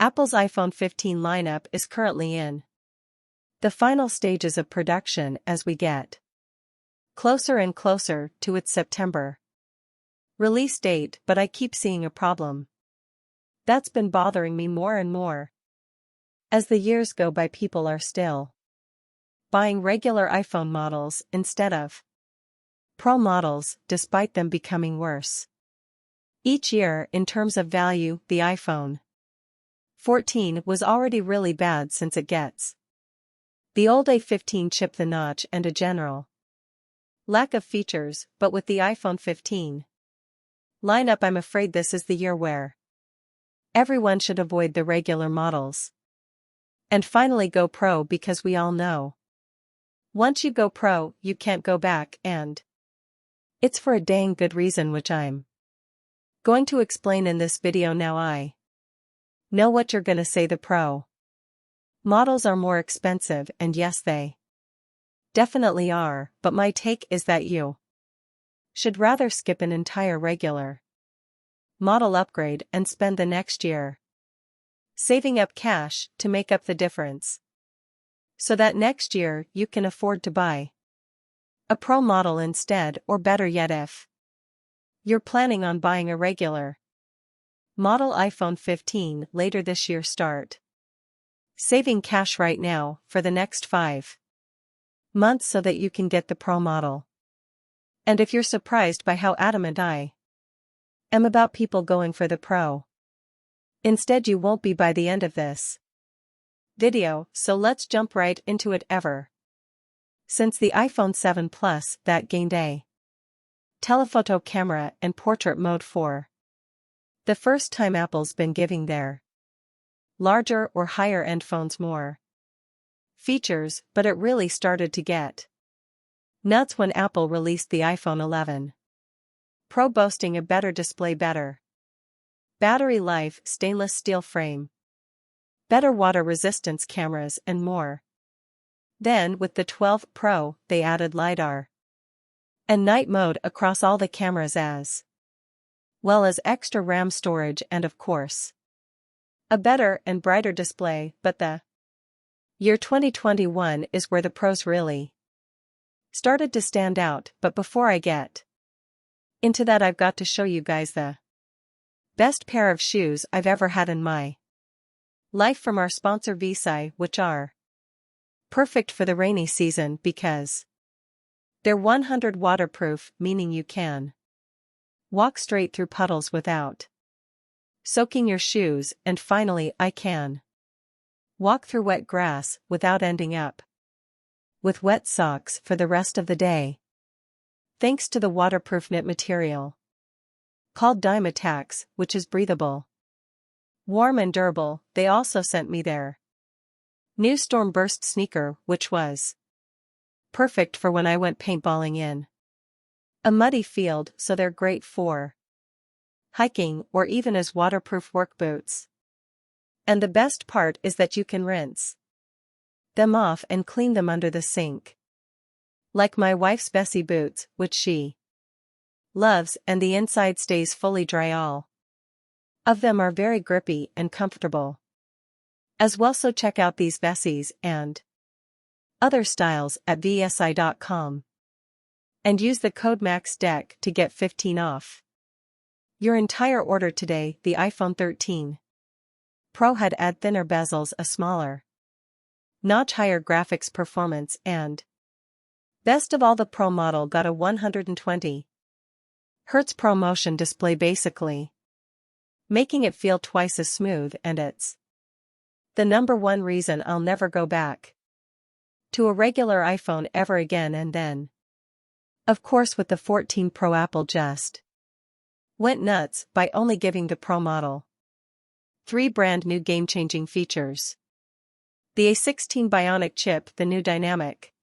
Apple's iPhone 15 lineup is currently in the final stages of production as we get closer and closer to its September release date, but I keep seeing a problem that's been bothering me more and more. As the years go by, people are still buying regular iPhone models instead of Pro models, despite them becoming worse each year in terms of value. The iPhone 14 was already really bad since it gets the old A15 chip, the notch, and a general lack of features, but with the iPhone 15 lineup, I'm afraid this is the year where everyone should avoid the regular models and finally go Pro, because we all know once you go Pro, you can't go back, and it's for a dang good reason, which I'm going to explain in this video. Now I know what you're gonna say: the Pro models are more expensive, and yes, they definitely are, but my take is that you should rather skip an entire regular model upgrade and spend the next year saving up cash to make up the difference, so that next year you can afford to buy a Pro model instead. Or better yet, if you're planning on buying a regular model iPhone 15 later this year, start saving cash right now for the next 5 months so that you can get the Pro model. And if you're surprised by how adamant I am about people going for the Pro instead, you won't be by the end of this video, so let's jump right into it. Ever since the iPhone 7 Plus that gained a telephoto camera and portrait mode for the first time, Apple's been giving their larger or higher-end phones more features, but it really started to get nuts when Apple released the iPhone 11 Pro, boasting a better display, better battery life, stainless steel frame, better water resistance cameras, and more. Then, with the 12 Pro, they added LiDAR and night mode across all the cameras, as well as extra RAM storage and, of course, a better and brighter display. But the year 2021 is where the Pros really started to stand out. But before I get into that, I've got to show you guys the best pair of shoes I've ever had in my life from our sponsor Visai, which are perfect for the rainy season because they're 100 waterproof, meaning you can walk straight through puddles without soaking your shoes, and finally, I can walk through wet grass without ending up with wet socks for the rest of the day, thanks to the waterproof knit material called Dymatax, which is breathable, warm, and durable. They also sent me their new Storm Burst sneaker, which was perfect for when I went paintballing in a muddy field, so they're great for hiking or even as waterproof work boots. And the best part is that you can rinse them off and clean them under the sink, like my wife's Bessie boots, which she loves, and the inside stays fully dry. All of them are very grippy and comfortable as well, so check out these Bessies and other styles at vsi.com and use the code MAXDECK to get 15 off your entire order today. The iPhone 13 Pro had thinner bezels, a smaller notch, higher graphics performance, and best of all, the Pro model got a 120 Hz Pro Motion display, basically making it feel twice as smooth, and it's the #1 reason I'll never go back to a regular iPhone ever again. And then, of course, with the 14 Pro, Apple just went nuts by only giving the Pro model 3 brand new game-changing features: the A16 Bionic chip, the new dynamic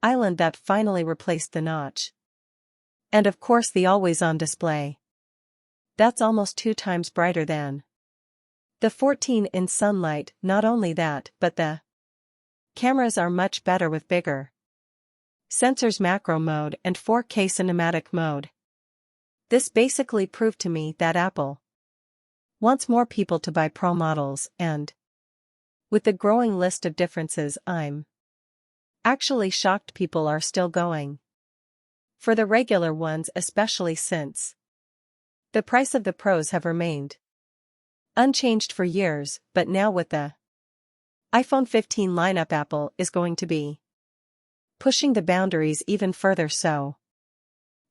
island that finally replaced the notch, and of course the always-on display that's almost 2 times brighter than the 14 in sunlight. Not only that, but the cameras are much better with bigger sensors, macro mode, and 4K cinematic mode. This basically proved to me that Apple wants more people to buy Pro models, and with the growing list of differences, I'm actually shocked people are still going for the regular ones, especially since the price of the Pros have remained unchanged for years, but now with the iPhone 15 lineup, Apple is going to be pushing the boundaries even further. So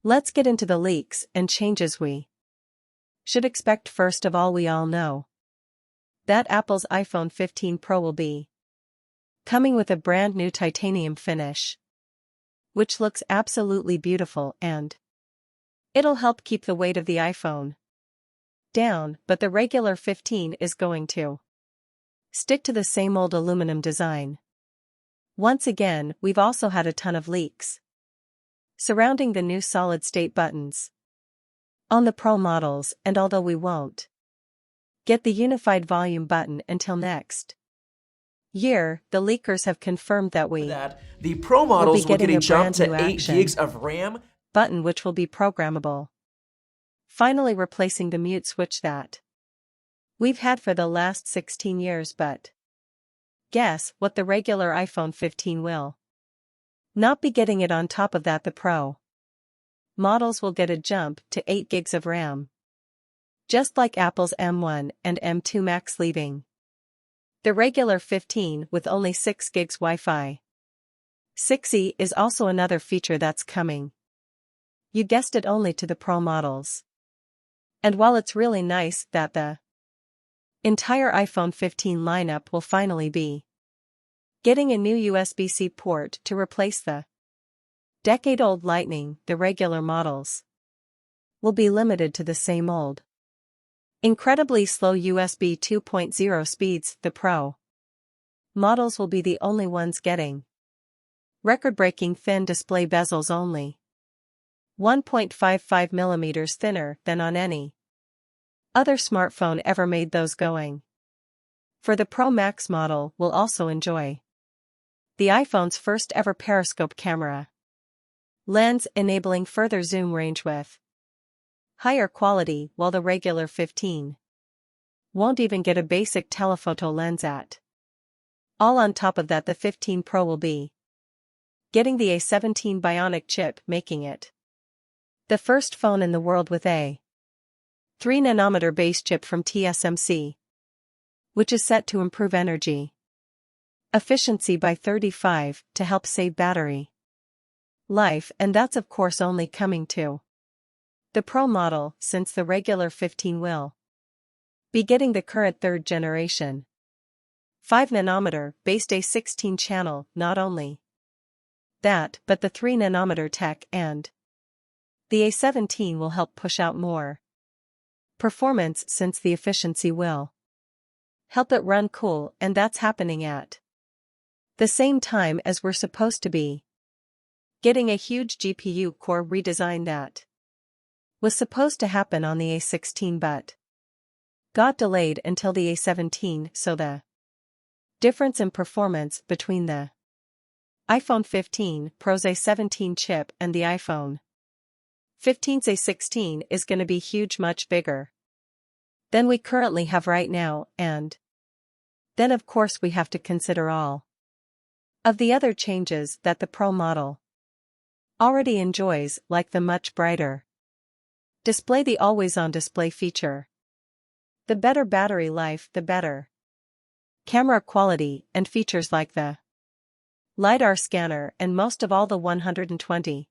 let's get into the leaks and changes we should expect. First of all, we all know that Apple's iPhone 15 Pro will be coming with a brand new titanium finish, which looks absolutely beautiful, and it'll help keep the weight of the iPhone down. But the regular 15 is going to stick to the same old aluminum design. Once again, we've also had a ton of leaks surrounding the new solid-state buttons on the Pro models, and although we won't get the unified volume button until next year, the leakers have confirmed that the Pro models will get a jump to 8 action gigs of RAM button, which will be programmable, finally replacing the mute switch that we've had for the last 16 years. But guess what? The regular iPhone 15 will not be getting it. On top of that, the Pro models will get a jump to 8 gigs of RAM, just like Apple's M1 and M2 Max, leaving the regular 15 with only 6 gigs Wi-Fi. 6E is also another feature that's coming, you guessed it, only to the Pro models. And while it's really nice that the entire iPhone 15 lineup will finally be getting a new USB-C port to replace the decade-old Lightning, the regular models will be limited to the same old incredibly slow USB 2.0 speeds. The Pro models will be the only ones getting record-breaking thin display bezels, only 1.55 millimeters thinner than on any other smartphone ever made. Those going for the Pro Max model will also enjoy the iPhone's first ever periscope camera lens, enabling further zoom range with higher quality, while the regular 15 won't even get a basic telephoto lens at all. On top of that, the 15 Pro will be getting the A17 Bionic chip, making it the first phone in the world with a 3nm base chip from TSMC, which is set to improve energy efficiency by 35% to help save battery life, and that's of course only coming to the Pro model, since the regular 15 will be getting the current third generation 5nm based A16 channel. Not only that, but the 3nm tech and the A17 will help push out more performance, since the efficiency will help it run cool, and that's happening at the same time as we're supposed to be getting a huge GPU core redesign that was supposed to happen on the A16 but got delayed until the A17. So the difference in performance between the iPhone 15 Pro's A17 chip and the iPhone 15's A16 is going to be huge, much bigger than we currently have right now. And then of course we have to consider all of the other changes that the Pro model already enjoys, like the much brighter display, the always-on display feature, the better battery life, the better camera quality, and features like the LiDAR scanner, and most of all the 120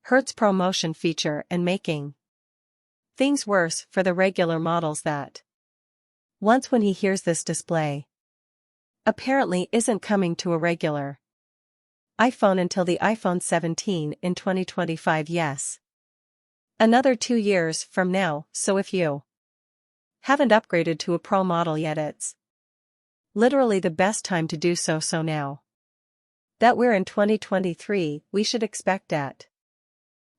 Hz Pro motion feature, and making things worse for the regular models that once when he hears this display apparently isn't coming to a regular iPhone until the iPhone 17 in 2025. Yes, another 2 years from now. So if you haven't upgraded to a Pro model yet, it's literally the best time to do so. So now that we're in 2023, we should expect at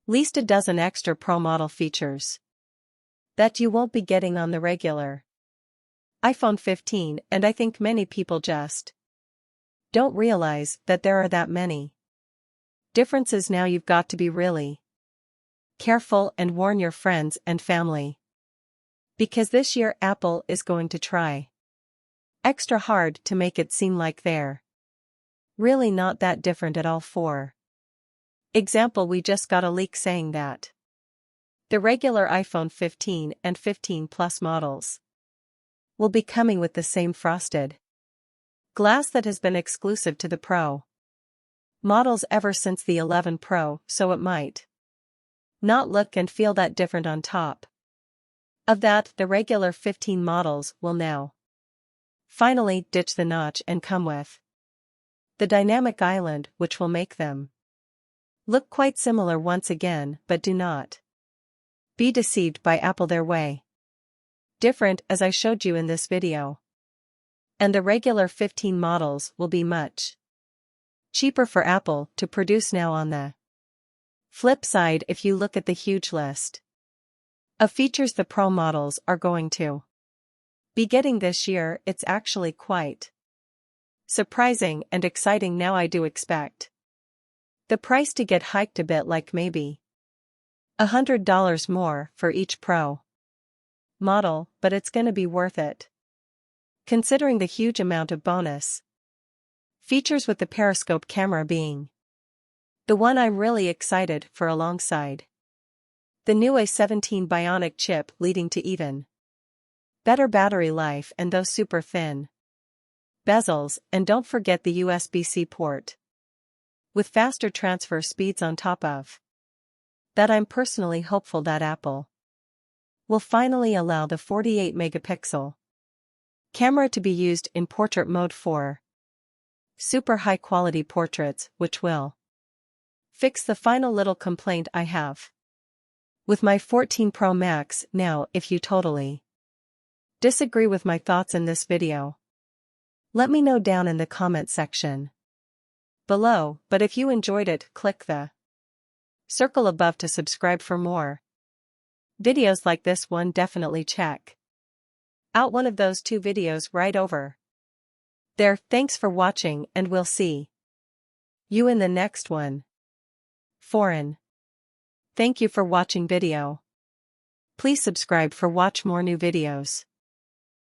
least a dozen extra Pro model features that you won't be getting on the regular iPhone 15, and I think many people just don't realize that there are that many differences. Now you've got to be really careful and warn your friends and family, Because this year Apple is going to try extra hard to make it seem like they're really not that different at all. For example, we just got a leak saying that the regular iPhone 15 and 15 Plus models will be coming with the same frosted glass that has been exclusive to the Pro models ever since the 11 Pro, so it might not look and feel that different. On top of that, the regular 15 models will now finally ditch the notch and come with the dynamic island, which will make them look quite similar once again. But do not be deceived by Apple, their way different, as I showed you in this video. And the regular 15 models will be much cheaper for Apple to produce. Now on the flip side, if you look at the huge list of features the Pro models are going to be getting this year, it's actually quite surprising and exciting. Now I do expect the price to get hiked a bit, like maybe $100 more for each Pro model, but it's gonna be worth it, considering the huge amount of bonus features, with the periscope camera being the one I'm really excited for, alongside the new A17 Bionic chip, leading to even better battery life and those super thin bezels. And don't forget the USB-C port with faster transfer speeds. On top of that, I'm personally hopeful that Apple will finally allow the 48 megapixel camera to be used in portrait mode for super high quality portraits, which will fix the final little complaint I have with my 14 Pro Max. Now, if you totally disagree with my thoughts in this video, let me know down in the comment section below. But if you enjoyed it, click the circle above to subscribe for more videos like this one. Definitely check out one of those 2 videos right over there. Thanks for watching, and we'll see you in the next one. Foreign. Thank you for watching video. Please subscribe for watch more new videos.